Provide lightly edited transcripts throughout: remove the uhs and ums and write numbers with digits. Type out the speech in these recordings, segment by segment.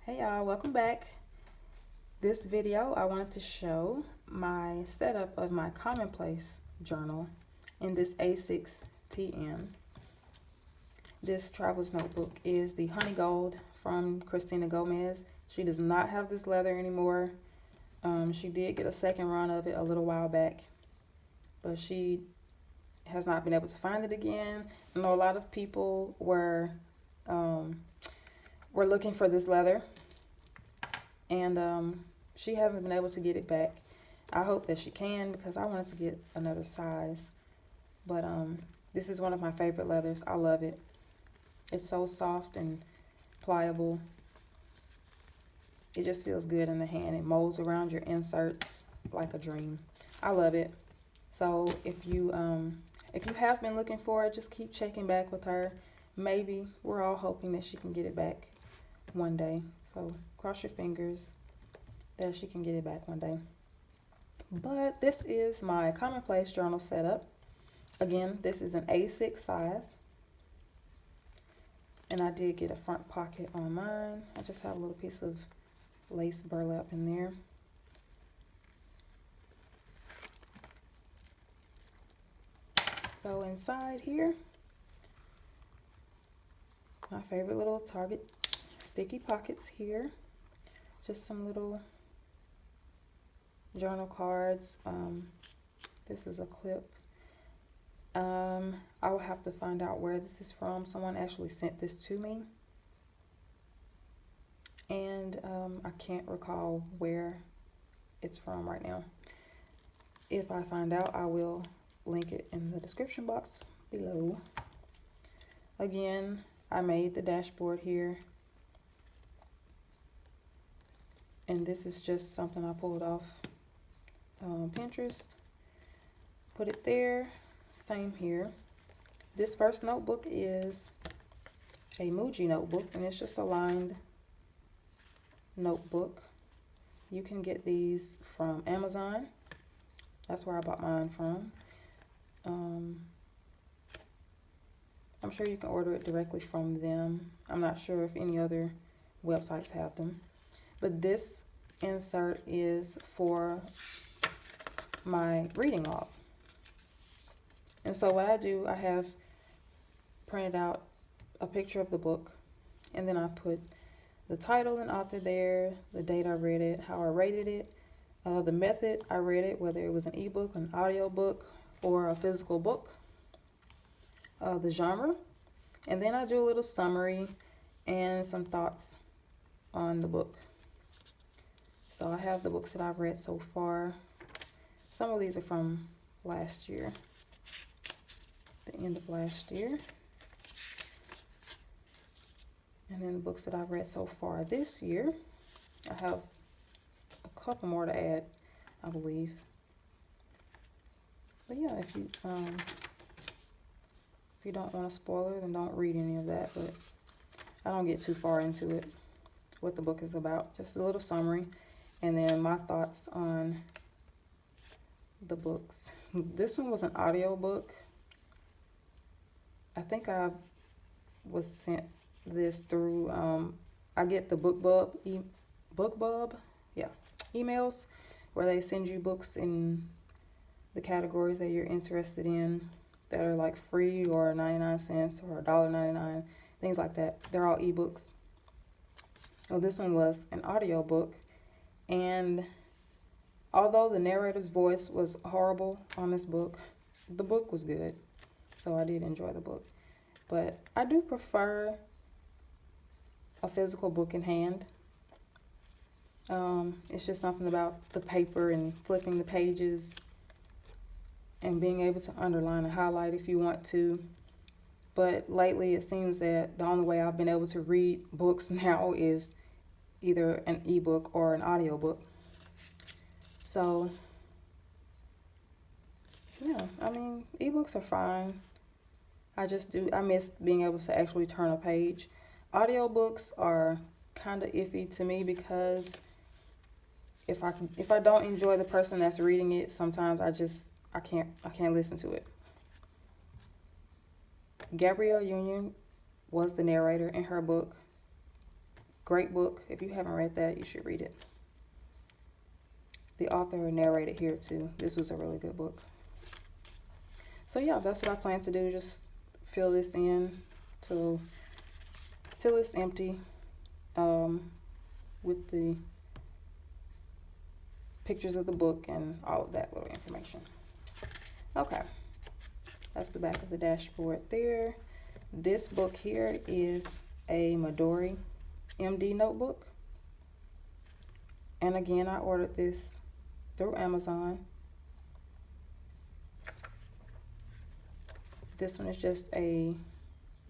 Hey y'all, welcome back. This video I wanted to show my setup of my commonplace journal in this A6 TM. This traveler's notebook is the Honey Gold from Christina Gomez. She does not have this leather anymore. She did get a second run of it a little while back, but she has not been able to find it again. I know a lot of people were looking for this leather, and she hasn't been able to get it back. I hope that she can, because I wanted to get another size. But this is one of my favorite leathers. I love it. It's so soft and pliable. It just feels good in the hand. It molds around your inserts like a dream. I love it. So if you have been looking for it, just keep checking back with her. Maybe we're all hoping that she can get it back one day. So cross your fingers that she can get it back one day. But this is my commonplace journal setup. Again, this is an A6 size. And I did get a front pocket on mine. I just have a little piece of lace burlap in there. So inside here, my favorite little Target sticky pockets here. Just some little journal cards. This is a clip. I will have to find out where this is from. Someone actually sent this to me, and I can't recall where it's from right now. If I find out, I will link it in the description box below. Again, I made the dashboard here, and this is just something I pulled off Pinterest. Put it there. Same here. This first notebook is a Muji notebook, and it's just a lined notebook. You can get these from Amazon. That's where I bought mine from. I'm sure you can order it directly from them. I'm not sure if any other websites have them. But this insert is for my reading log. And so what I do, I have printed out a picture of the book, and then I put the title and author there, the date I read it, how I rated it, the method I read it, whether it was an ebook, an audio book, or a physical book, the genre, and then I do a little summary and some thoughts on the book. So I have the books that I've read so far. Some of these are from last year, the end of last year. And then the books that I've read so far this year. I have a couple more to add, I believe. But yeah, if you don't want a spoiler, then don't read any of that. But I don't get too far into it, what the book is about. Just a little summary, and then my thoughts on the books. This one was an audio book. I think I was sent this through, I get the BookBub emails, where they send you books in the categories that you're interested in that are like free or 99 cents or $1.99, things like that. They're all ebooks. Well, this one was an audio book, and although the narrator's voice was horrible on this book, the book was good. So I did enjoy the book. But I do prefer a physical book in hand. It's just something about the paper and flipping the pages and being able to underline and highlight if you want to. But lately it seems that the only way I've been able to read books now is either an ebook or an audio book. So yeah, I mean, ebooks are fine. I miss being able to actually turn a page. Audiobooks are kind of iffy to me, because if I don't enjoy the person that's reading it, sometimes I can't listen to it. Gabrielle Union was the narrator in her book Great book. If you haven't read that, you should read it. The author narrated here too. This was a really good book. So yeah, that's what I plan to do. Just fill this in till it's empty, with the pictures of the book and all of that little information. Okay, that's the back of the dashboard there. This book here is a Midori MD notebook. And again, I ordered this through Amazon. This one is just a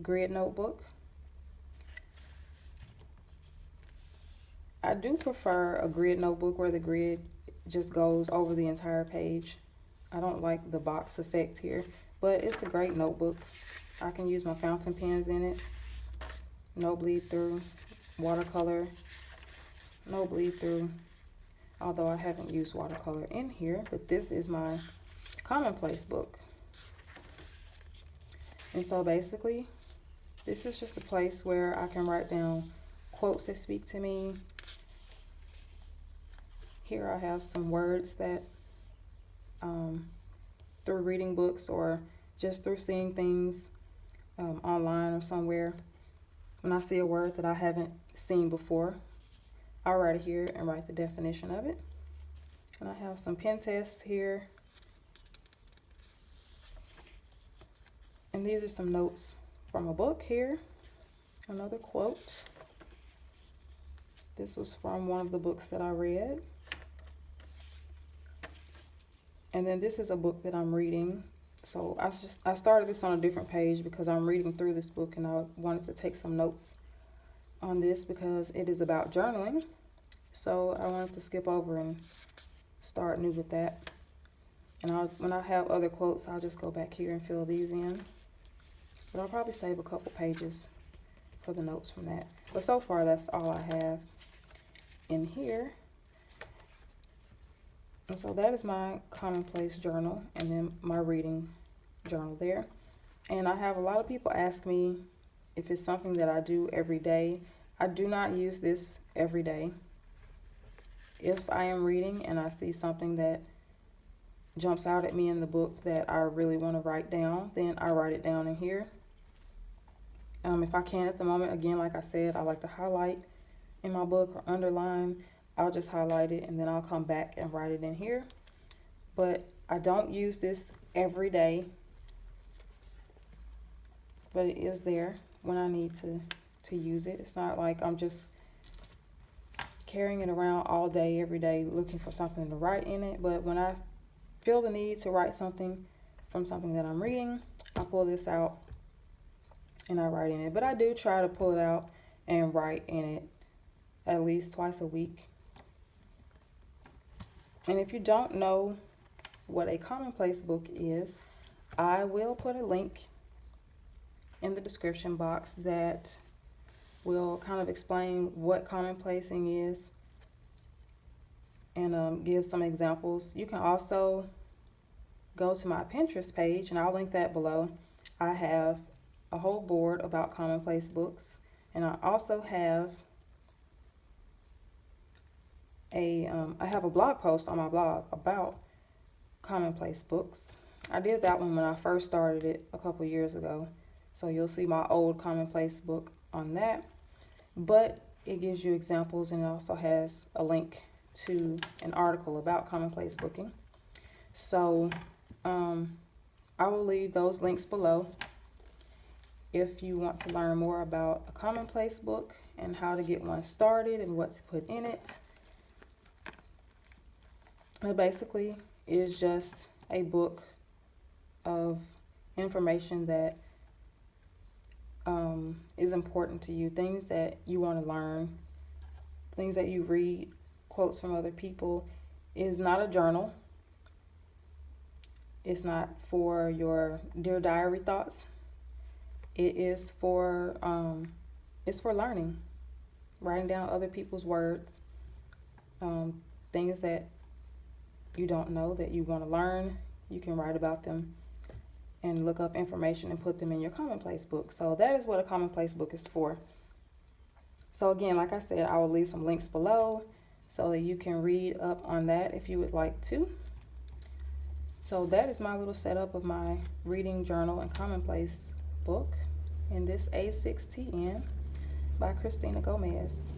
grid notebook. I do prefer a grid notebook where the grid just goes over the entire page. I don't like the box effect here, but it's a great notebook. I can use my fountain pens in it. No bleed through. Watercolor. No bleed through. Although I haven't used watercolor in here, but this is my commonplace book. And so basically, this is just a place where I can write down quotes that speak to me. Here I have some words that, through reading books or just through seeing things online or somewhere, when I see a word that I haven't seen before, I'll write it here and write the definition of it. And I have some pen tests here. And these are some notes from a book here. Another quote. This was from one of the books that I read. And then this is a book that I'm reading. So I started this on a different page because I'm reading through this book and I wanted to take some notes on this because it is about journaling. So I wanted to skip over and start new with that. And when I have other quotes, I'll just go back here and fill these in. But I'll probably save a couple pages for the notes from that. But so far, that's all I have in here. And so that is my commonplace journal and then my reading journal there. And I have a lot of people ask me if it's something that I do every day. I do not use this every day. If I am reading and I see something that jumps out at me in the book that I really want to write down, then I write it down in here. If I can at the moment, again, like I said, I like to highlight in my book or underline. I'll just highlight it and then I'll come back and write it in here. But I don't use this every day, but it is there when I need to use it. It's not like I'm just carrying it around all day, every day, looking for something to write in it. But when I feel the need to write something from something that I'm reading, I pull this out and I write in it. But I do try to pull it out and write in it at least twice a week. And if you don't know what a commonplace book is, I will put a link in the description box that will kind of explain what commonplacing is and give some examples. You can also go to my Pinterest page, and I'll link that below. I have a whole board about commonplace books, and I also have I have a blog post on my blog about commonplace books. I did that one when I first started it a couple years ago. So you'll see my old commonplace book on that. But it gives you examples and it also has a link to an article about commonplace booking. So I will leave those links below if you want to learn more about a commonplace book and how to get one started and what to put in it. It basically is just a book of information that is important to you, things that you want to learn, things that you read, quotes from other people. It is not a journal. It's not for your Dear Diary thoughts. It is for it's for learning, writing down other people's words, things that you don't know that you want to learn. You can write about them and look up information and put them in your commonplace book. So that is what a commonplace book is for. So again, like I said, I will leave some links below so that you can read up on that if you would like to. So that is my little setup of my reading journal and commonplace book in this A6TN by Christina Gomez.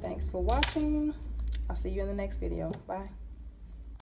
Thanks for watching. I'll see you in the next video. Bye.